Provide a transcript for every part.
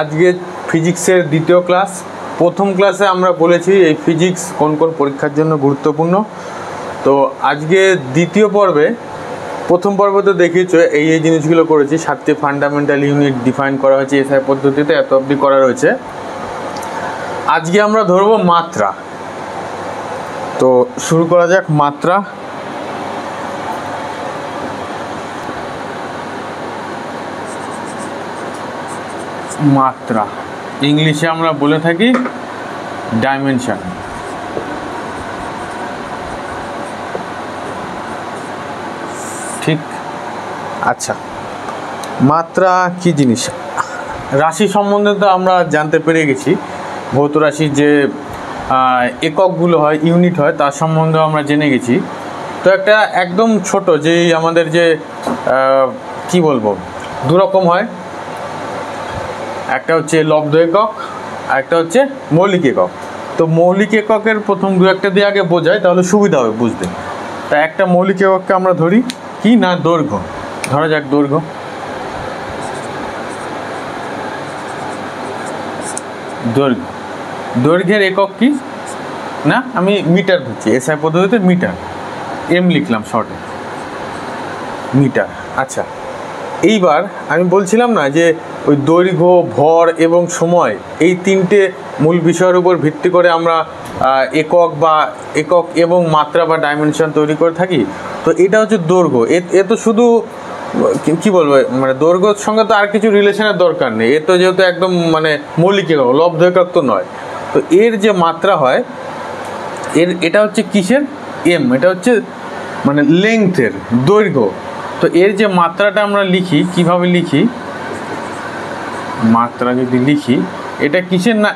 আজকে ফিজিক্সের দ্বিতীয় ক্লাস। প্রথম ক্লাসে আমরা বলেছি এই ফিজিক্স কোন কোন পরীক্ষার জন্য গুরুত্বপূর্ণ। তো আজকে দ্বিতীয় পর্বে, প্রথম পর্বে তো দেখিয়েছো এই জিনিসগুলো করেছি, 7টি ফান্ডামেন্টাল ইউনিট ডিফাইন করা হয়েছে এসআই পদ্ধতিতে, এত অবধি করা রয়েছে। আজকে আমরা ধরবো মাত্রা। তো শুরু করা যাক। মাত্রা, মাত্রা ইংলিশে আমরা বলে থাকি ডাইমেনশন। ঠিক, আচ্ছা মাত্রা কি জিনিস? রাশি সম্বন্ধে তো আমরা জানতে পেরে গেছি, ভৌত রাশির যে এককগুলো হয়, ইউনিট হয়, তার সম্বন্ধে আমরা জেনে গেছি। তো একটা একদম ছোট যে আমাদের যে কি বলবো, দুরকম হয়, একটা হচ্ছে লব্ধ একক আর একটা হচ্ছে মৌলিক একক। তো মৌলিক এককের প্রথম দু একটা দিয়ে আগে বোঝায়, তাহলে সুবিধা হবে বুঝতে। তা একটা মৌলিক একককে আমরা ধরি কি না, দৈর্ঘ্য। ধরা যাক দৈর্ঘ্য। দৈর্ঘ্য, দৈর্ঘ্যের একক কি না, আমি মিটার ধরছি, এসআই পদ্ধতিতে মিটার, এম লিখলাম শর্টে, মিটার। আচ্ছা, এইবার আমি বলছিলাম না যে ওই দৈর্ঘ্য, ভর এবং সময়, এই তিনটে মূল বিষয়ের উপর ভিত্তি করে আমরা একক এবং মাত্রা বা ডাইমেনশন তৈরি করে থাকি। তো এটা হচ্ছে দৈর্ঘ্য। এ তো শুধু কি বলবো, মানে দৈর্ঘ্যর সঙ্গে তো আর কিছু রিলেশনের দরকার নেই, এ তো যেহেতু একদম মানে মৌলিক একক, লব্ধ একক তো নয়। তো এর যে মাত্রা হয়, এটা হচ্ছে কিসের, এম, এটা হচ্ছে মানে লেংথের, দৈর্ঘ্য। তো এর যে মাত্রাটা আমরা লিখি, কিভাবে লিখি, মাত্রা যদি লিখি, এটা কিসের না,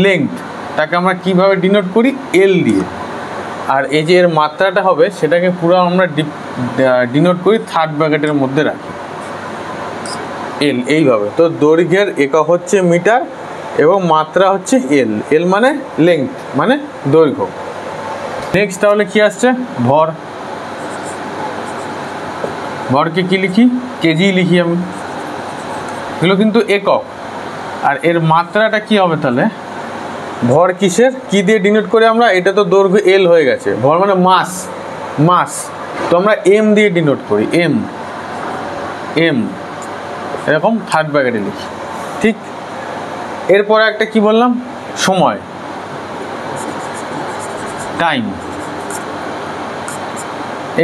লেংথ, তাকে আমরা কিভাবে ডিনোট করি, এল দিয়ে। আর এই যে এর মাত্রাটা হবে, সেটাকে পুরো আমরা ডিনোট করি থার্ড ব্র্যাকেটের মধ্যে রাখি, এল, এইভাবে। তো দৈর্ঘ্যের একক হচ্ছে মিটার এবং মাত্রা হচ্ছে এল। এল মানে লেংথ, মানে দৈর্ঘ্য। নেক্সট তাহলে কি আসছে, ভর। ভরকে কি লিখি, কেজি লিখি আমি, এগুলো কিন্তু একক। আর এর মাত্রাটা কি হবে তাহলে, ভর কিসের, কি দিয়ে ডিনোট করে আমরা, এটা তো দৈর্ঘ্য এল হয়ে গেছে, ভর মানে মাস, মাস, তো আমরা এম দিয়ে ডিনোট করি, এম, এম, এরকম থার্ড ব্র্যাকেটে লিখি। ঠিক, এরপরে একটা কি বললাম, সময়, টাইম।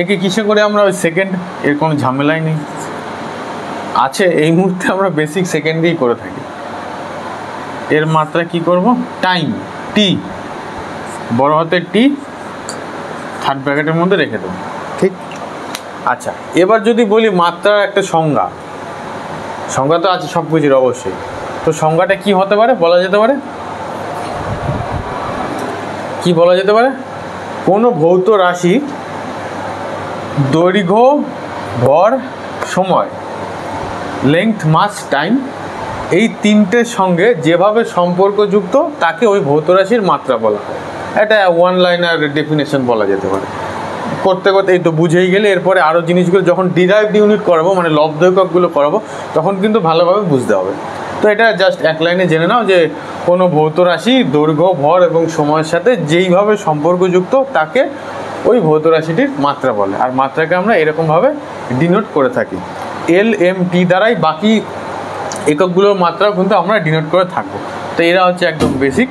একে কিসে করে আমরা, ওই সেকেন্ড, এর কোনো ঝামেলাই নেই, আছে এই মুহূর্তে আমরা বেসিক সেকেন্ড দিয়েই করে থাকি। এর মাত্রা কি করব, টাইম, টি, বড় হাতের টি, থার্ড ব্র্যাকেটের মধ্যে রেখে দেবো। ঠিক, আচ্ছা এবার যদি বলি মাত্রার একটা সংজ্ঞা, সংজ্ঞা তো আছে সব কিছুর অবশ্যই। তো সংজ্ঞাটা কি হতে পারে, বলা যেতে পারে, কি বলা যেতে পারে, কোনো ভৌত রাশি দৈর্ঘ্য, ভর, সময়, লেংথ, মাস, টাইম, এই তিনটের সঙ্গে যেভাবে সম্পর্কযুক্ত তাকে ওই ভৌত রাশির মাত্রা বলা হয়। এটা ওয়ান লাইনার ডেফিনেশন বলা যেতে পারে। করতে করতে এই তো বুঝেই গেলে, এরপরে আরও জিনিসগুলো যখন ডিরাইভড ইউনিট করাবো, মানে লব্ধ এককগুলো করাবো, তখন কিন্তু ভালোভাবে বুঝতে হবে। তো এটা জাস্ট এক লাইনে জেনে নাও যে কোনো ভৌত রাশি দৈর্ঘ্য, ভর এবং সময়ের সাথে যেইভাবে সম্পর্কযুক্ত তাকে ওই ভৌত রাশিটির মাত্রা বলে। আর মাত্রাকে আমরা এরকমভাবে ডিনোট করে থাকি, এল, এম, টি দ্বারাই বাকি এককগুলোর মাত্রাও কিন্তু আমরা ডিনোট করে থাকবো। তো এরা হচ্ছে একদম বেসিক।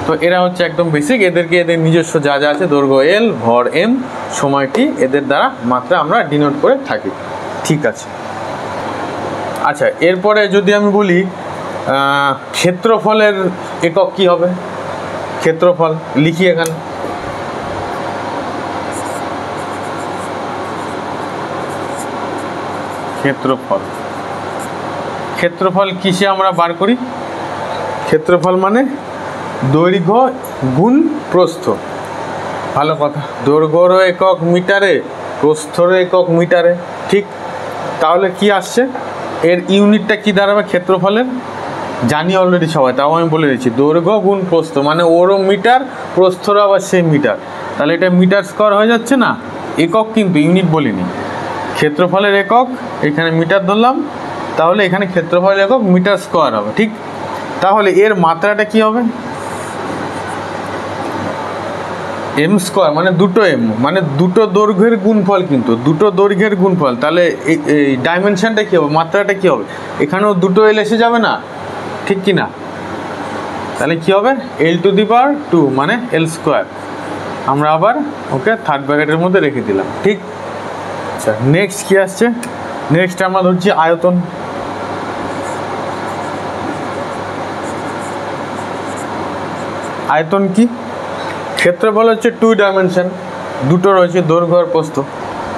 তো এরা হচ্ছে একদম বেসিক, এদেরকে এদের নিজস্ব যা যা আছে, দৈর্ঘ্য এল, ভর এম, সময় টি, এদের দ্বারা মাত্রা আমরা ডিনোট করে থাকি। ঠিক আছে, আচ্ছা এরপরে যদি আমি বলি ক্ষেত্রফলের একক কি হবে, ক্ষেত্রফল লিখি এখানে, ক্ষেত্রফল। ক্ষেত্রফল কিসে আমরা বার করি, ক্ষেত্রফল মানে দৈর্ঘ্য গুণ প্রস্থ। ভালো কথা, দৈর্ঘ্যরও একক মিটারে, প্রস্থরও একক মিটারে। ঠিক, তাহলে কি আসছে, এর ইউনিটটা কি দাঁড়াবে ক্ষেত্রফলের, জানি অলরেডি সবাই, তাও আমি বলে দিচ্ছি, দৈর্ঘ্য গুণ প্রস্থ, মানে ওরও মিটার, প্রস্থরও আবার সেই মিটার। তাহলে এটা মিটার স্কোয়ার হয়ে যাচ্ছে না, একক কিন্তু ইউনিট বলিনি। ক্ষেত্রফলের একক এখানে মিটার ধরলাম, তাহলে এখানে ক্ষেত্রফল একক মিটার স্কোয়ার হবে, ঠিক। তাহলে এর মাত্রাটা কি হবে? এম স্কোয়ার মানে দুটো এম, মানে দুটো দৈর্ঘ্যের গুণফল, কিন্তু দুটো দৈর্ঘ্যের গুণফল। তাহলে এই ডাইমেনশনটা কী হবে, মাত্রাটা কী হবে? এখানেও দুটো এল এসে যাবে না, ঠিক কি না? তাহলে কী হবে? L⁻², মানে এল স্কোয়ার। আমরা আবার ওকে থার্ড ব্র্যাকেটের মধ্যে রেখে দিলাম, ঠিক। আচ্ছা, নেক্সট কী আসছে? নেক্সট আমরা ধরছি আয়তন। আয়তন কি? ক্ষেত্রফল হচ্ছে 2 ডাইমেনশন, দুটো রয়েছে, দৈর্ঘ্য আর প্রস্থ।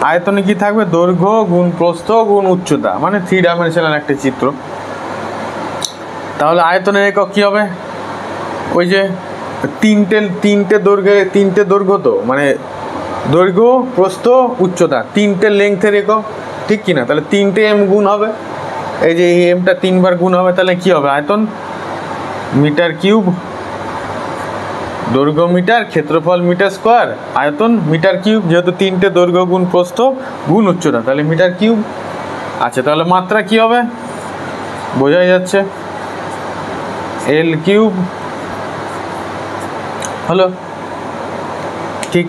আয়তনে কি থাকবে? দৈর্ঘ্য গুণ প্রস্থ গুণ উচ্চতা, মানে 3 ডাইমেনশনাল একটা চিত্র। তাহলে আয়তনের একক কী হবে? ওই যে তিনটে দৈর্ঘ্য, তো মানে দৈর্ঘ্য প্রস্থ উচ্চতা, তিনটে লেংথের একক, ঠিক কি না? তাহলে 3টে এম গুণ হবে, এই যে এই এমটা 3বার গুণ হবে, তাহলে কি হবে? আয়তন মিটার কিউব, দৈর্ঘ্য মিটার, ক্ষেত্রফল মিটার স্কোয়ার, আয়তন মিটার কিউব, যেহেতু 3টে দৈর্ঘ্য গুণ প্রস্থ গুণ উচ্চতা, তাহলে মিটার কিউব। আচ্ছা, তাহলে মাত্রা কি হবে? বোঝাই যাচ্ছে, L³ হলো, ঠিক।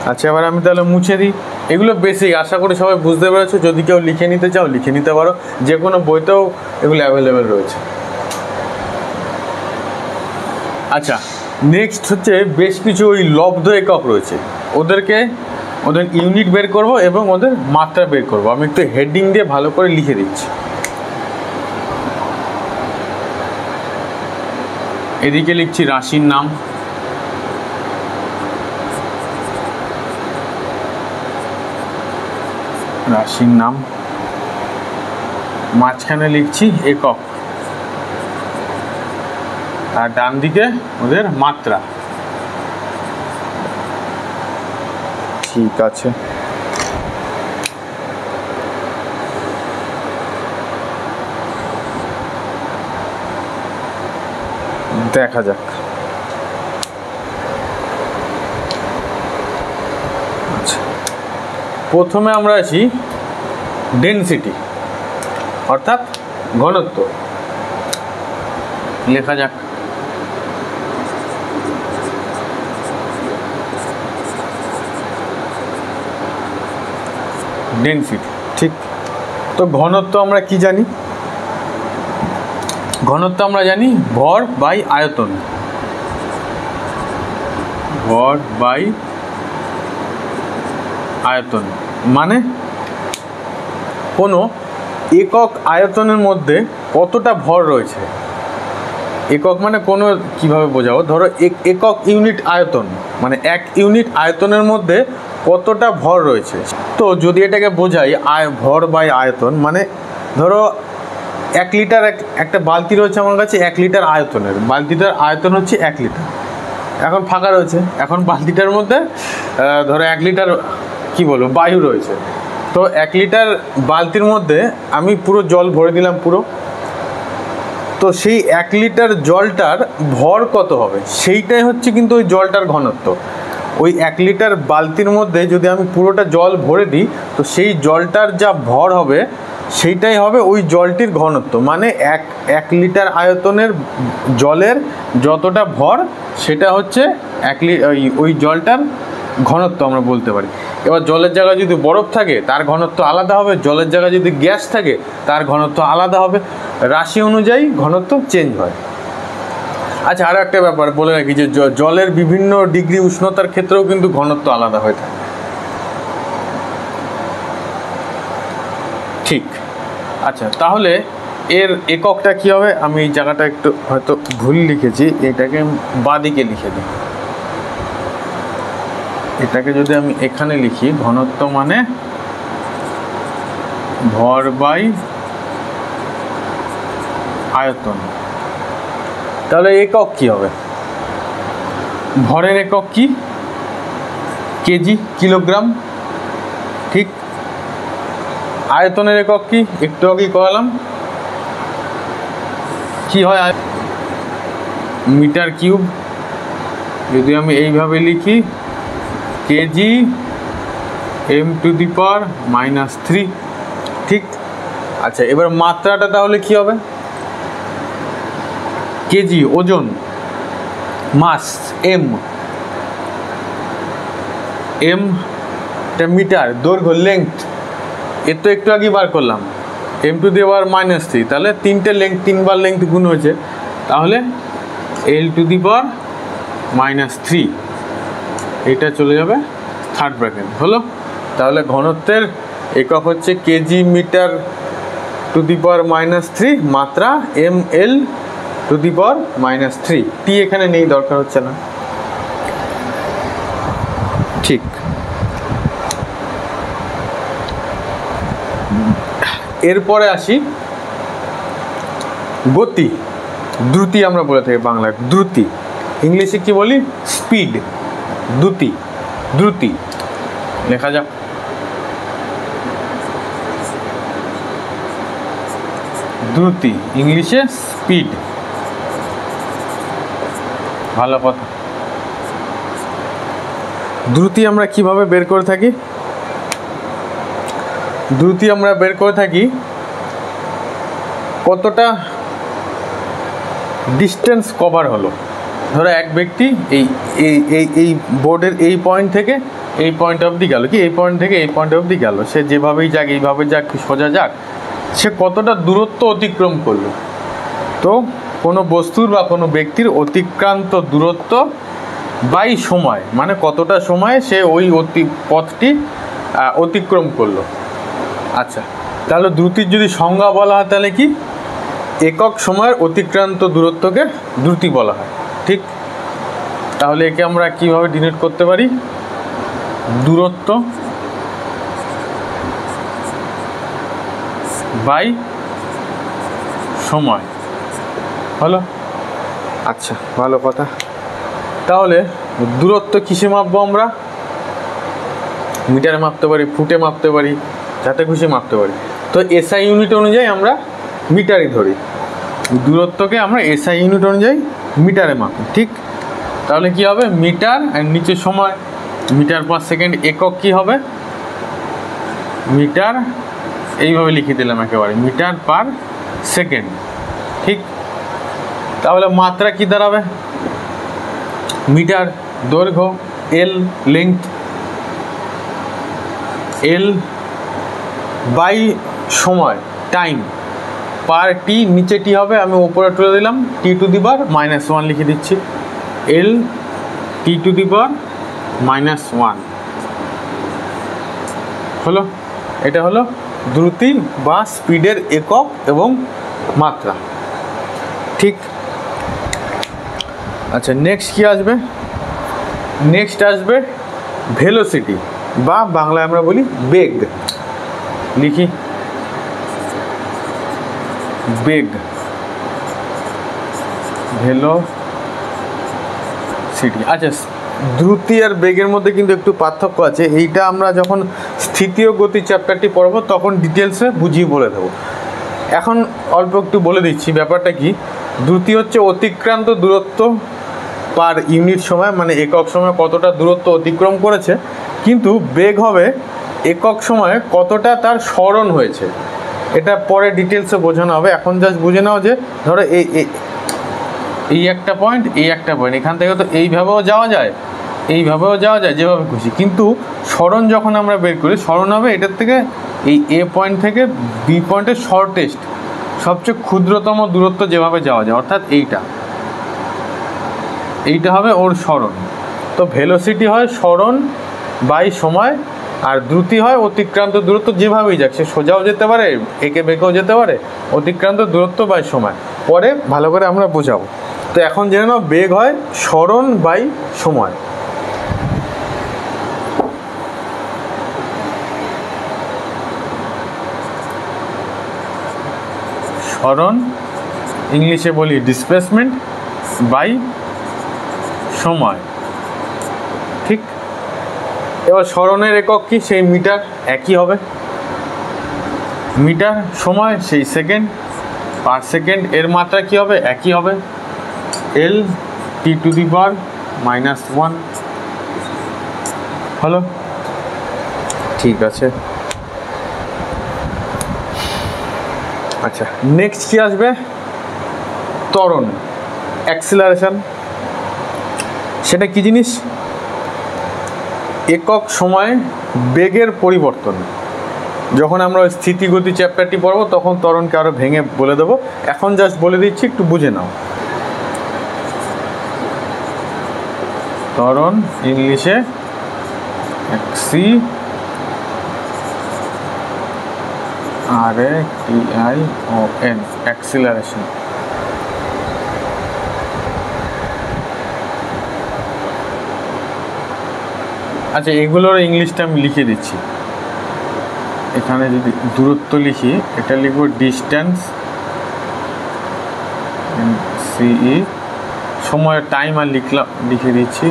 আচ্ছা, এবার আমি তাহলে মুছে দিই। এগুলো বেসিক, আশা করি সবাই বুঝতে পেরেছো। যদি কেউ লিখে নিতে চাও লিখে নিতে পারো, যে কোনো বইতেও এগুলো অ্যাভেলেবেল রয়েছে। আচ্ছা, নেক্সট হচ্ছে বেশ কিছু ওই লব্ধ একক রয়েছে, ওদের ইউনিট বের করব এবং ওদের মাত্রা বের করব। আমি একটু হেডিং দিয়ে ভালো করে লিখে দিচ্ছি। এদিকে লিখছি রাশির নাম, মাঝখানে লিখছি একক, আর ডান দিকে ওদের মাত্রা। ঠিক আছে, দেখা যাক। আচ্ছা, প্রথমে আমরা আসি ডেনসিটি, অর্থাৎ ঘনত্ব। লেখা যাক, ডেনসিটি, ঠিক। তো ঘনত্ব আমরা কি জানি? ঘনত্ব আমরা জানি ভর বাই আয়তন, ভর বাই আয়তন, মানে কোনো একক আয়তনের মধ্যে কতটা ভর রয়েছে। একক মানে কোনো, কিভাবে বোঝাবো, ধরো একক ইউনিট আয়তন, মানে 1 ইউনিট আয়তনের মধ্যে কতটা ভর রয়েছে। তো যদি এটাকে বোঝাই ভর বাই আয়তন, মানে ধরো 1 লিটার একটা বালতি রয়েছে আমার কাছে, 1 লিটার আয়তনের, বালতিটার আয়তন হচ্ছে 1 লিটার। এখন ফাঁকা রয়েছে, এখন বালতিটার মধ্যে ধরো 1 লিটার কি বলবো বায়ু রয়েছে। তো 1 লিটার বালতির মধ্যে আমি পুরো জল ভরে দিলাম পুরো, তো সেই 1 লিটার জলটার ভর কত হবে সেইটাই হচ্ছে কিন্তু ওই জলটার ঘনত্ব। ওই 1 লিটার বালতির মধ্যে যদি আমি পুরোটা জল ভরে দিই, তো সেই জলটার যা ভর হবে সেইটাই হবে ওই জলটির ঘনত্ব, মানে 1 লিটার আয়তনের জলের যতটা ভর সেটা হচ্ছে ওই জলটার ঘনত্ব আমরা বলতে পারি। এবার জলের জায়গায় যদি বরফ থাকে তার ঘনত্ব আলাদা হবে, জলের জায়গায় যদি গ্যাস থাকে তার ঘনত্ব আলাদা হবে, রাশি অনুযায়ী ঘনত্ব চেঞ্জ হয়। আচ্ছা, আরও একটা ব্যাপার বলে রাখি যে জলের বিভিন্ন ডিগ্রি উষ্ণতার ক্ষেত্রেও কিন্তু ঘনত্ব আলাদা হয়ে থাকে, ঠিক। আচ্ছা, তাহলে এর এককটা কী হবে? আমি এই জায়গাটা একটু হয়তো ভুল লিখেছি, এটাকে বাঁদিকে লিখে দিই। এটাকে যদি আমি এখানে লিখি, ঘনত্ব মানে ভর বাই আয়তন, তাহলে একক কি হবে? ভরের একক কি? কেজি, কিলোগ্রাম, ঠিক। আয়তনের একক কি? একটু আগেই করালাম, কি হয়? Metre cube. যদি আমি এইভাবে লিখি, কেজি m⁻³ ঠিক। আচ্ছা, এবার মাত্রাটা তাহলে কি হবে? কেজি ওজন, মাস এম, এম মিটার, দৈর্ঘ্য লেংথ, এর তো একটু আগে বার করলাম m টু দি পাওয়ার -3, তাহলে তিনটে লেংথ, তিনবার লেংথ গুণ হয়েছে, তাহলে l টু দি পাওয়ার -3, এটা চলে যাবে থার্ড ব্র্যাকেট, হলো। তাহলে ঘনত্বের একক হচ্ছে কেজি মিটার টু দি পাওয়ার -3, মাত্রা ml টু দি পাওয়ার -3, টি এখানে নেই, দরকার হচ্ছে না, ঠিক। এরপরে আসি গতি, দ্রুতি আমরা বলে থাকি বাংলায়, দ্রুতি, ইংলিশে কি বলি? স্পিড, দ্রুতি, দ্রুতি লেখা যাক। দ্রুতি ইংলিশে স্পিড, ভালো কথা। দ্রুতি আমরা কিভাবে বের করে থাকি? দ্রুতি আমরা বের করে থাকি কতটা ডিস্টেন্স কভার হলো। ধরো এক ব্যক্তি এই এই এই এই বোর্ডের এই পয়েন্ট থেকে এই পয়েন্ট অবধি গেল, কি এই পয়েন্ট থেকে এই পয়েন্ট অবধি গেল, সে যেভাবেই যাক, এইভাবে যাক, সোজা যাক, সে কতটা দূরত্ব অতিক্রম করলো। তো কোনো বস্তুর বা কোনো ব্যক্তির অতিক্রান্ত দূরত্ব বাই সময়, মানে কতটা সময়ে সে ওই পথটি অতিক্রম করলো। আচ্ছা, তাহলে দ্রুতির যদি সংজ্ঞা বলা হয় তাহলে কি? একক সময়ের অতিক্রান্ত দূরত্বকে দ্রুতি বলা হয়, ঠিক। তাহলে একে আমরা কিভাবে ডিনোট করতে পারি? দূরত্ব বাই সময়, হলো। আচ্ছা, ভালো কথা। তাহলে দূরত্ব কিসে মাপবো আমরা? মিটারে মাপতে পারি, ফুটে মাপতে পারি, যাতে খুশি মাপতে পারি। তো এসআই ইউনিট অনুযায়ী আমরা মিটারই ধরি, দূরত্বকে আমরা এসআই ইউনিট অনুযায়ী মিটারে মাপি, ঠিক। তাহলে কি হবে? মিটার আর নিচে সময়, মিটার পার সেকেন্ড, একক কি হবে? মিটার, এইভাবে লিখে দিলাম একেবারে, মিটার পার সেকেন্ড, ঠিক। তাহলে মাত্রা কি দাঁড়াবে? মিটার দৈর্ঘ্য, এল লেংথ, এল বাই সময় টাইম, পার টি, নিচে টি হবে, আমি উপরে তুলে দিলাম টি টু দি পাওয়ার -1 লিখে দিচ্ছি, এল টি টু দি পাওয়ার -1, হলো। এটা হলো দ্রুতি বা স্পিডের একক এবং মাত্রা, ঠিক। আচ্ছা, নেক্সট কি আসবে? নেক্সট আসবে ভেলোসিটি, বা বাংলায় আমরা বলি বেগ, লিখি বেগ, ভেলোসিটি। আচ্ছা, দ্রুতি আর বেগের মধ্যে কিন্তু একটু পার্থক্য আছে, এইটা আমরা যখন স্থিতীয় গতি চ্যাপ্টারটি পড়বো তখন ডিটেলসে বুঝিয়ে বলে দেবো। এখন অল্প একটু বলে দিচ্ছি ব্যাপারটা কি। দ্রুতি হচ্ছে অতিক্রান্ত দূরত্ব পার ইউনিট সময়, মানে একক সময় কতটা দূরত্ব অতিক্রম করেছে, কিন্তু বেগ হবে একক সময়ে কতটা তার সরণ হয়েছে। এটা পরে ডিটেলসে বোঝানো হবে, এখন জাস্ট বুঝে নাও যে ধরো এই একটা পয়েন্ট, এই একটা পয়েন্ট, এখান থেকে তো এইভাবেও যাওয়া যায়, এইভাবেও যাওয়া যায়, যেভাবে খুশি, কিন্তু সরণ যখন আমরা বের করি, সরণ হবে এটার থেকে এই এ পয়েন্ট থেকে বি পয়েন্টের শর্টেস্ট, সবচেয়ে ক্ষুদ্রতম দূরত্ব যেভাবে যাওয়া যায়, অর্থাৎ এইটা হবে ওর সরণ। তো ভেলোসিটি হয় সরণ বাই সময়, আর দ্রুতি হয় অতিক্রান্ত দূরত্ব যেভাবেই যাক, সে সোজাও যেতে পারে, এঁকে বেঁকেও যেতে পারে, অতিক্রান্ত দূরত্ব বাই সময়, পরে ভালো করে আমরা বোঝাবো। তো এখন জেনে নাও, বেগ হয় সরণ বাই সময়। সরণ ইংলিশে বলি ডিসপ্লেসমেন্ট বাই সময়, ঠিক। এবার সরণের একক কি? সেই মিটার, একই হবে, মিটার, সময় সেই সেকেন্ড, পার সেকেন্ড, এর মাত্রা কি হবে? একই হবে, এল টি টু দি পাওয়ার -1, হলো, ঠিক আছে। আচ্ছা, নেক্সট কি আসবে? ত্বরণ, অ্যাক্সিলারেশন। সেটা কি জিনিস? একক সময়ে বেগের পরিবর্তন। যখন আমরা স্থিতিগতি চ্যাপ্টারটি পড়বো তখন ত্বরণকে আরও ভেঙে বলে দেবো, এখন জাস্ট বলে দিচ্ছি, একটু বুঝে নাও। ত্বরণ ইংলিশে ACCELERATION, অ্যাক্সিলারেশন। আচ্ছা, এগুলোর ইংলিশটা আমি লিখে দিচ্ছি। এখানে যদি দূরত্ব লিখি, এটা লিখব ডিস্ট্যান্স, সিই, সময়ের টাইম আর লিখে দিচ্ছি।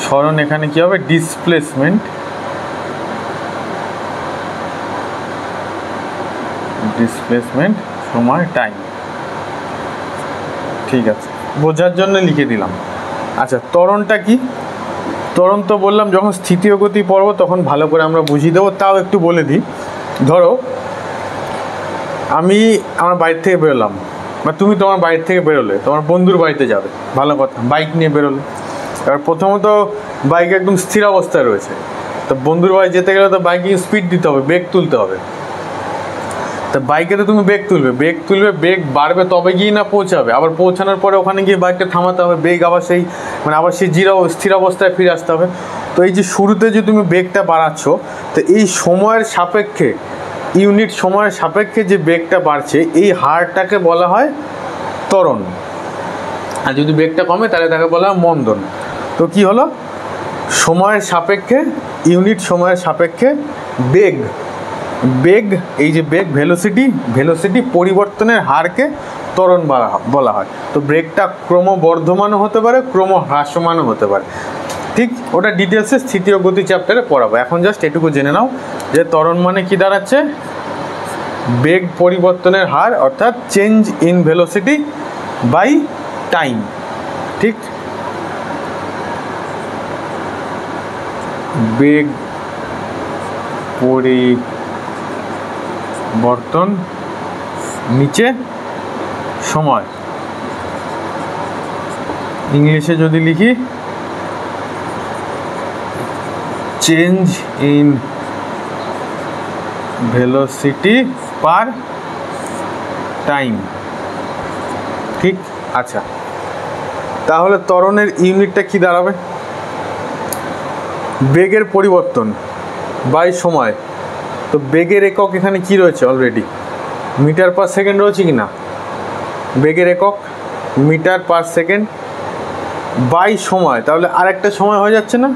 সরণ এখানে কি হবে? ডিসপ্লেসমেন্ট, সময় টাইম। ঠিক আছে, বোঝার জন্য লিখে দিলাম। আচ্ছা, ত্বরণটা কি? ত্বরণ তো বললাম যখন স্থিতীয় গতি পড়ব তখন ভালো করে আমরা বুঝিয়ে দেবো, তাও একটু বলে দিই। ধরো আমি আমার বাড়ির থেকে বেরোলাম, বা তুমি তোমার বাড়ির থেকে বেরোলে, তোমার বন্ধুর বাড়িতে যাবে, ভালো কথা, বাইক নিয়ে বেরোলে। এবার প্রথমত বাইক একদম স্থির অবস্থায় রয়েছে, তো বন্ধুর বাড়ি যেতে গেলে তো বাইকে স্পিড দিতে হবে, ব্রেক তুলতে হবে। তা বাইকে তো তুমি ব্রেক তুলবে, ব্রেক বাড়বে তবে গিয়ে না পৌঁছাবে। আবার পৌঁছানোর পরে ওখানে গিয়ে বাইকটা থামাতে হবে, ব্রেক আবার সেই আবার সেই স্থির অবস্থায় ফিরে আসতে হবে। তো এই যে শুরুতে যে তুমি ব্রেকটা বাড়াচ্ছ, তো এই সময়ের সাপেক্ষে, ইউনিট সময়ের সাপেক্ষে যে ব্রেকটা বাড়ছে, এই হারটাকে বলা হয় ত্বরণ। আর যদি ব্রেকটা কমে তাহলে তাকে বলা হয় মন্দন। তো কি হলো? সময়ের সাপেক্ষে, ইউনিট সময়ের সাপেক্ষে বেগ, এই যে বেগ, ভেলোসিটি পরিবর্তনের হারকে ত্বরণ বলা হয়। তো ব্রেকটা ক্রমবর্ধমানও হতে পারে, ক্রম হ্রাসমানও হতে পারে। ঠিক, ওটা ডিটেলসে স্থিতীয় গতি চ্যাপ্টারে পড়াবো। এখন জাস্ট এটুকু জেনে নাও যে ত্বরণ মানে কি দাঁড়াচ্ছে? বেগ পরিবর্তনের হার, অর্থাৎ change in velocity by time. ঠিক, বেগ পরিবর্তন নিচে সময়। ইংলিশে যদি লিখি, change in velocity per time. ঠিক, আচ্ছা, তাহলে ত্বরণের ইউনিটটা কি দাঁড়াবে? বেগের পরিবর্তন বাই সময়। তো বেগের একক এখানে কি রয়েছে? অলরেডি মিটার পার সেকেন্ড রয়েছে কি না? বেগের একক মিটার পার সেকেন্ড বাই সময়, তাহলে আরেকটা সময় হয়ে যাচ্ছে না?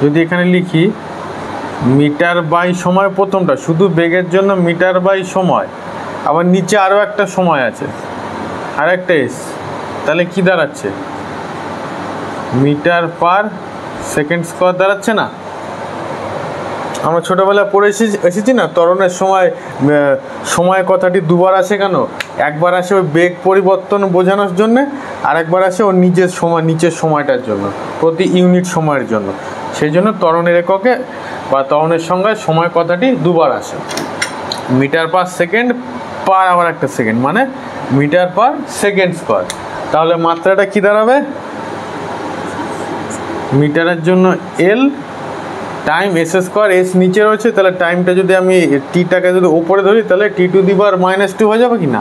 যদি এখানে লিখি মিটার বাই সময়, প্রথমটা শুধু বেগের জন্য মিটার বাই সময়, আবার নিচে আরও একটা সময় আছে, আর একটা এস, তাহলে কি দাঁড়াচ্ছে? মিটার পার সেকেন্ড স্কোয়ার দাঁড়াচ্ছে না? আমরা ছোটোবেলায় পড়ে এসেছি না, ত্বরণের সময় কথাটি দুবার আসে কেন? একবার আসে ওই বেগ পরিবর্তন বোঝানোর জন্যে, আর একবার আসে ওর নিচের সময়টার জন্য, প্রতি ইউনিট সময়ের জন্য। সেই জন্য ত্বরণের এককে বা ত্বরণের সংজ্ঞায় সময় কথাটি দুবার আসে। মিটার পার সেকেন্ড পার আবার একটা সেকেন্ড, মানে মিটার পার সেকেন্ড স্কোয়ার। তাহলে মাত্রাটা কি দাঁড়াবে? মিটারের জন্য এল, টাইম এস স্কোয়ার, এস নিচে রয়েছে, তাহলে টাইমটা যদি আমি টিটাকে যদি ওপরে ধরি তাহলে T⁻² হয়ে যাবে কি না?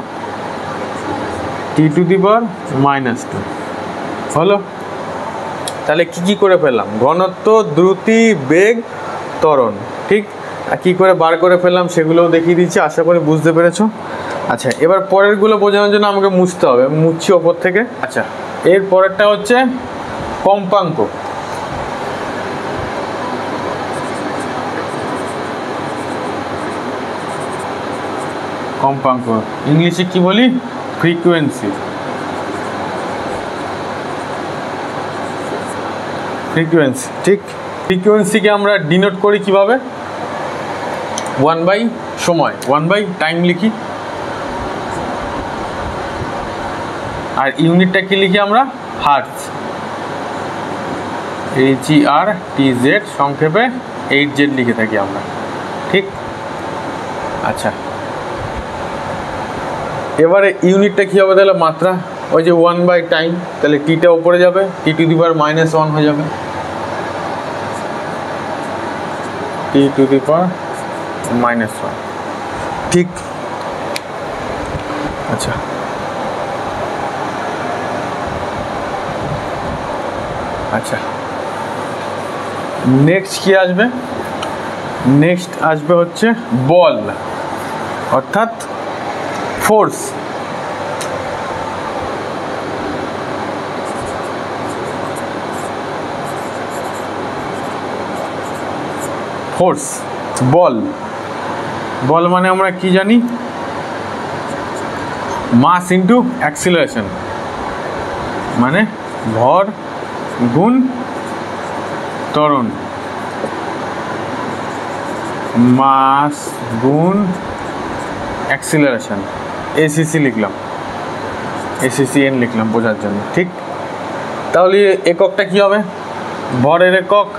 T⁻²। হলো? তাহলে কি করে ফেললাম? ঘনত্ব, দ্রুতি, বেগ, ত্বরণ। ঠিক, আর কী করে বার করে ফেললাম সেগুলোও দেখিয়ে দিচ্ছি, আশা করি বুঝতে পেরেছো। আচ্ছা, এবার পরেরগুলো বোঝানোর জন্য আমাকে মুছতে হবে, আমি মুছছি ওপর থেকে। আচ্ছা, এর পরেরটা হচ্ছে কম্পাঙ্ক। ইংলিশে কি বলি? ফ্রিকোয়েন্সি। ঠিক, ফ্রিকোয়েন্সিকে আমরা ডিনোট করি কিভাবে? 1 সময়, 1 টাইম লিখি। আর ইউনিটটা কি লিখি আমরা? হার্টজ, HERTZ, সংক্ষেপে 8Z লিখে থাকি আমরা। ঠিক, আচ্ছা, এবারে ইউনিটটা কী হবে তাহলে? মাত্রা, ওই যে 1/টাইম, তাহলে টিটা উপরে যাবে, টি টু দি পাওয়ার -1 হয়ে যাবে, টি টু দি পাওয়ার -1, ঠিক। আচ্ছা, আচ্ছা, নেক্সট কি আসবে? নেক্সট আসবে হচ্ছে বল, অর্থাৎ ফোর্স। ফোর্স, বল, বল মানে আমরা কি জানি? মাস ইন্টু অ্যাক্সিলারেশন, মানে ভর গুণ ত্বরণ, মাস গুণ অ্যাক্সিলারেশন, এসিসি লিখলাম, এসিসিএন লিখলাম বোঝার জন্য, ঠিক। তাহলে এককটা কি হবে? ভরের একক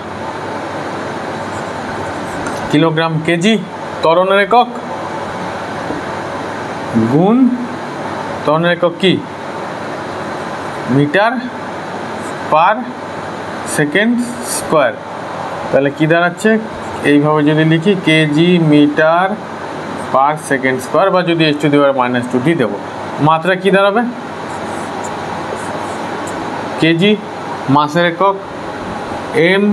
কিলোগ্রাম কেজি, ত্বরণের একক গুণ ত্বরণের একক কি? Metre per second square. তাহলে কি দাঁড়াচ্ছে? এইভাবে যদি লিখি KG metre per second square, বা যদি h⁻² দিয়ে দেবো, মাত্রা কি দাঁড়াবে? কেজি, মাসের একক এম,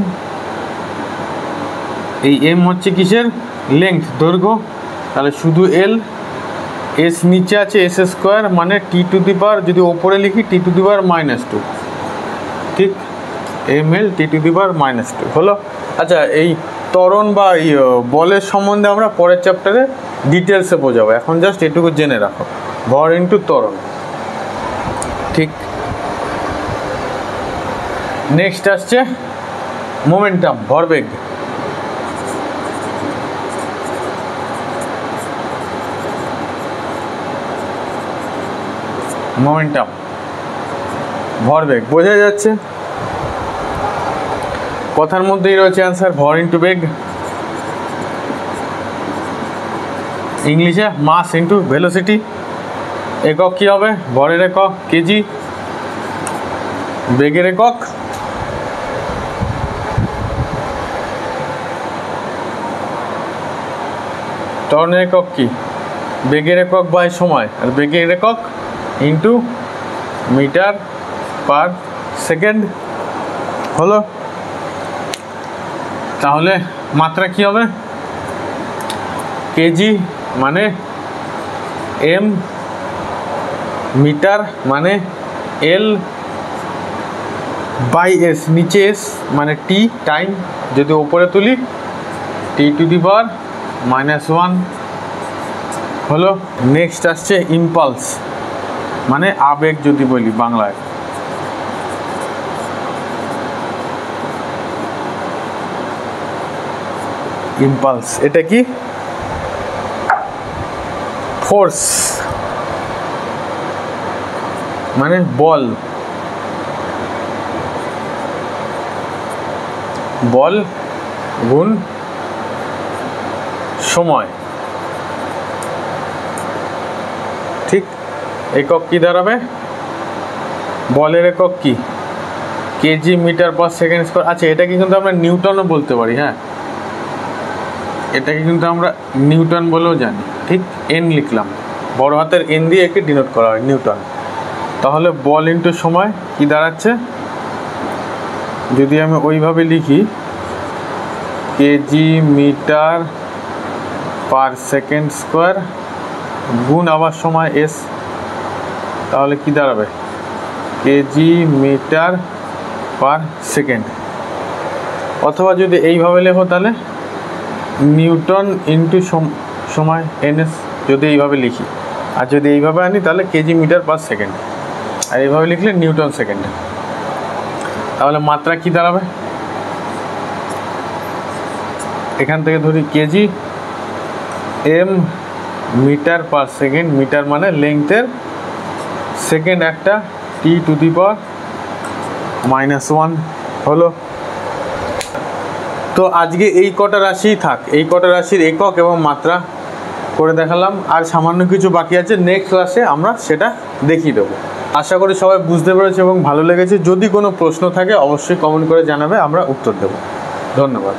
এই এম হচ্ছে কিসের? লেংথ, দৈর্ঘ্য, তাহলে শুধু এল, এস নিচে আছে এস স্কোয়ার, মানে টি টু দি পাওয়ার, যদি ওপরে লিখি টি টু দি পাওয়ার -2, ঠিক, M L T to the পাওয়ার -2 হলো। আচ্ছা, এই ত্বরণ বা বলের সম্বন্ধে আমরা পরের চ্যাপ্টারে ডিটেলসে বোঝাবো, এখন জাস্ট এটুকু জেনে রাখো, ভর ইন্টু ত্বরণ, ঠিক। নেক্সট আসছে মোমেন্টাম, ভরবেগ। মোমেন্টাম, ভরবেগ বোঝা যাচ্ছে, কথার মধ্যেই রয়েছে অ্যান্সার, ভর ইন্টু বেগ, ইংলিশে মাস ইন্টু ভেলোসিটি। একক কী হবে? ভরের একক কেজি, বেগের একক ত্বরণের একক কি? বেগের একক বাই সময়, আর বেগের একক ইন্টু মিটার পার সেকেন্ড হলো। তাহলে মাত্রা কি হবে? কেজি মানে এম, মিটার মানে এল, বাই এস, নিচে এস মানে টি, টাইম, যদি ওপরে তুলি টি টু দি পাওয়ার -1 হলো। নেক্সট আসছে ইম্পালস, মানে আবেগ যদি বলি বাংলায়। ইম্পালস, এটা কি? ফোর্স মানে বল, বল গুণ সময়, ঠিক। একক কি দাঁড়াবে? বলের একক কি? KG metre per second square. আচ্ছা, এটাকে কিন্তু আমরা নিউটনও বলতে পারি, হ্যাঁ, এটাকে কিন্তু আমরা নিউটন বলেও জানি, ঠিক। এন লিখলাম, বড় হাতের এন দিয়ে একে ডিনোট করা হয়, নিউটন। তাহলে বল ইন্টু সময় কি দাঁড়াচ্ছে? যদি আমি ওইভাবে লিখি KG metre per second square গুণ আবার সময় এস, তাহলে কি দাঁড়াবে? KG metre per second. অথবা যদি এইভাবে লেখো তাহলে নিউটন ইন্টু সময় এনএস, যদি এইভাবে লিখি। আর যদি এইভাবে আনি তাহলে কেজি মিটার পার সেকেন্ড, আর এইভাবে লিখলে নিউটন সেকেন্ড। তাহলে মাত্রা কি দাঁড়াবে? এখান থেকে ধরি KG, M metre per second, metre মানে লেংথের, সেকেন্ড একটা, টি টু দি পাওয়ার -1 হলো। তো আজকে এই কটা রাশি থাক, এই কটা রাশির একক এবং মাত্রা করে দেখালাম, আর সামান্য কিছু বাকি আছে, নেক্সট ক্লাসে আমরা সেটা দেখিয়ে দেবো। আশা করি সবাই বুঝতে পেরেছে এবং ভালো লেগেছে। যদি কোনো প্রশ্ন থাকে অবশ্যই কমেন্ট করে জানাবে, আমরা উত্তর দেবো। ধন্যবাদ।